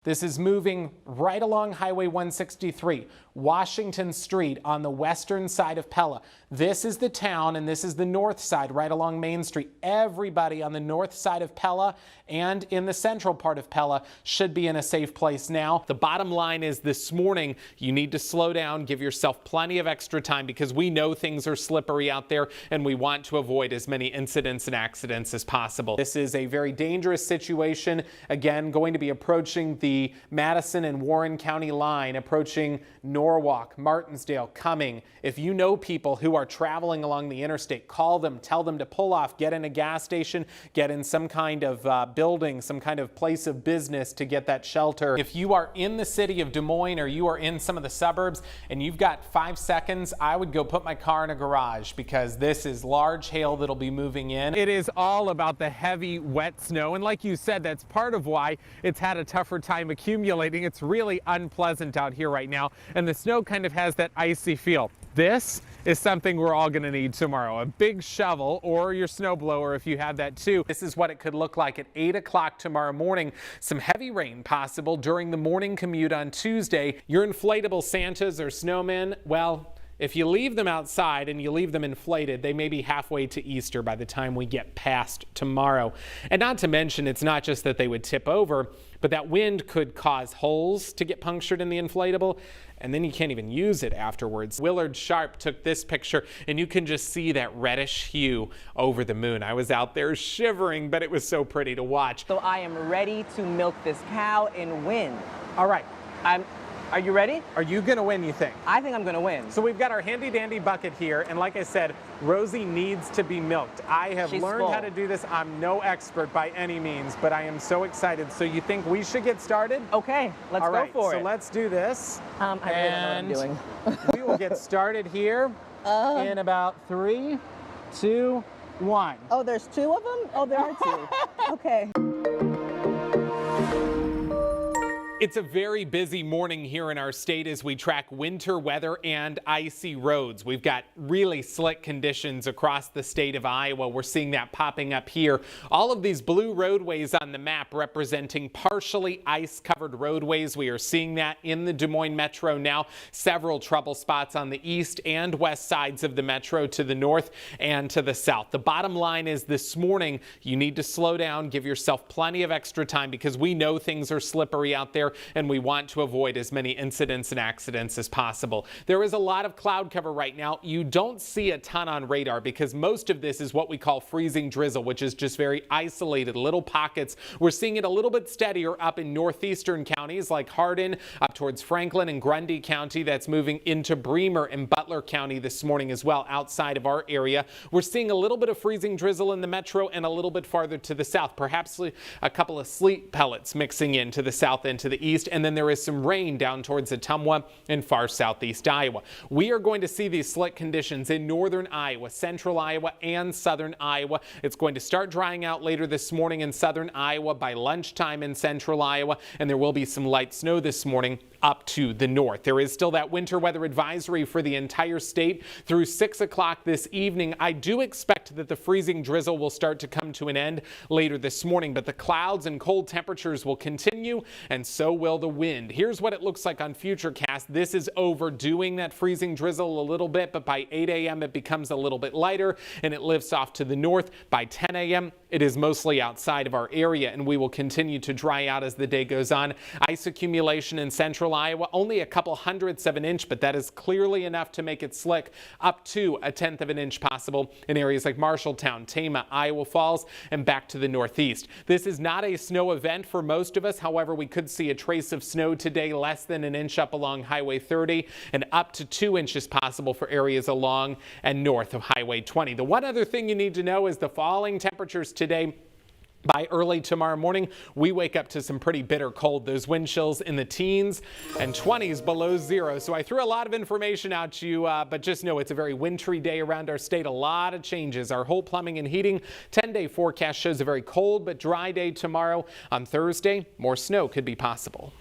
This is moving right along Highway 163, Washington Street on the western side of Pella. This is the town and this is the north side right along Main Street. Everybody on the north side of Pella and in the central part of Pella should be in a safe place now. The bottom line is this morning you need to slow down, give yourself plenty of extra time because we know things are slippery out there and we want to avoid as many incidents and accidents as possible. This is a very dangerous situation. Again, going to be approaching the Madison and Warren County line, approaching Norwalk, Martinsdale, Cumming. If you know people who are traveling along the interstate, call them, tell them to pull off, get in a gas station, get in some kind of building, some kind of place of business to get that shelter. If you are in the city of Des Moines or you are in some of the suburbs and you've got 5 seconds, I would go put my car in a garage because this is large hail that'll be moving in. It is all about the heavy, wet snow. And like you said, that's part of why it's had a tougher time accumulating. It's really unpleasant out here right now, and the snow kind of has that icy feel. This is something we're all going to need tomorrow. A big shovel or your snowblower if you have that too. This is what it could look like at 8 o'clock tomorrow morning. Some heavy rain possible during the morning commute on Tuesday. Your inflatable Santas or snowmen, well, if you leave them outside and you leave them inflated, they may be halfway to Easter by the time we get past tomorrow. And not to mention, it's not just that they would tip over, but that wind could cause holes to get punctured in the inflatable, and then you can't even use it afterwards. Willard Sharp took this picture, and you can just see that reddish hue over the moon. I was out there shivering, but it was so pretty to watch. So I am ready to milk this cow and win. All right. Are you ready? Are you going to win, you think? I think I'm going to win. So we've got our handy dandy bucket here, and like I said, Rosie needs to be milked. I have learned how to do this. I'm no expert by any means, but I am so excited. So you think we should get started? Okay, let's go for it. So let's do this. I really don't know what I'm doing. We will get started here in about 3, 2, 1. Oh, there's 2 of them? Oh, there are 2. Okay. It's a very busy morning here in our state as we track winter weather and icy roads. We've got really slick conditions across the state of Iowa. We're seeing that popping up here. All of these blue roadways on the map representing partially ice-covered roadways. We are seeing that in the Des Moines metro now. Several trouble spots on the east and west sides of the metro to the north and to the south. The bottom line is this morning, you need to slow down, give yourself plenty of extra time because we know things are slippery out there, and we want to avoid as many incidents and accidents as possible. There is a lot of cloud cover right now. You don't see a ton on radar because most of this is what we call freezing drizzle, which is just very isolated little pockets. We're seeing it a little bit steadier up in northeastern counties like Hardin, up towards Franklin and Grundy County. That's moving into Bremer and Butler County this morning as well, outside of our area. We're seeing a little bit of freezing drizzle in the metro and a little bit farther to the south, perhaps a couple of sleet pellets mixing in to the south and to the east, and then there is some rain down towards Ottumwa and far southeast Iowa. We are going to see these slick conditions in northern Iowa, central Iowa, and southern Iowa. It's going to start drying out later this morning in southern Iowa by lunchtime in central Iowa, and there will be some light snow this morning up to the north. There is still that winter weather advisory for the entire state through 6 o'clock this evening. I do expect that the freezing drizzle will start to come to an end later this morning, but the clouds and cold temperatures will continue, and so will the wind. Here's what it looks like on Futurecast. This is overdoing that freezing drizzle a little bit, but by 8 a.m. it becomes a little bit lighter and it lifts off to the north. By 10 a.m. it is mostly outside of our area, and we will continue to dry out as the day goes on. Ice accumulation in central Iowa, only a couple hundredths of an inch, but that is clearly enough to make it slick, up to 1/10 of an inch possible in areas like Marshalltown, Tama, Iowa Falls, and back to the northeast. This is not a snow event for most of us. However, we could see a trace of snow today, less than an inch up along Highway 30 and up to 2 inches possible for areas along and north of Highway 20. The one other thing you need to know is the falling temperatures today. By early tomorrow morning, we wake up to some pretty bitter cold. Those wind chills in the teens and 20s below 0. So I threw a lot of information out to you, but just know it's a very wintry day around our state. A lot of changes. Our whole plumbing and heating 10-day forecast shows a very cold but dry day tomorrow. On Thursday, more snow could be possible.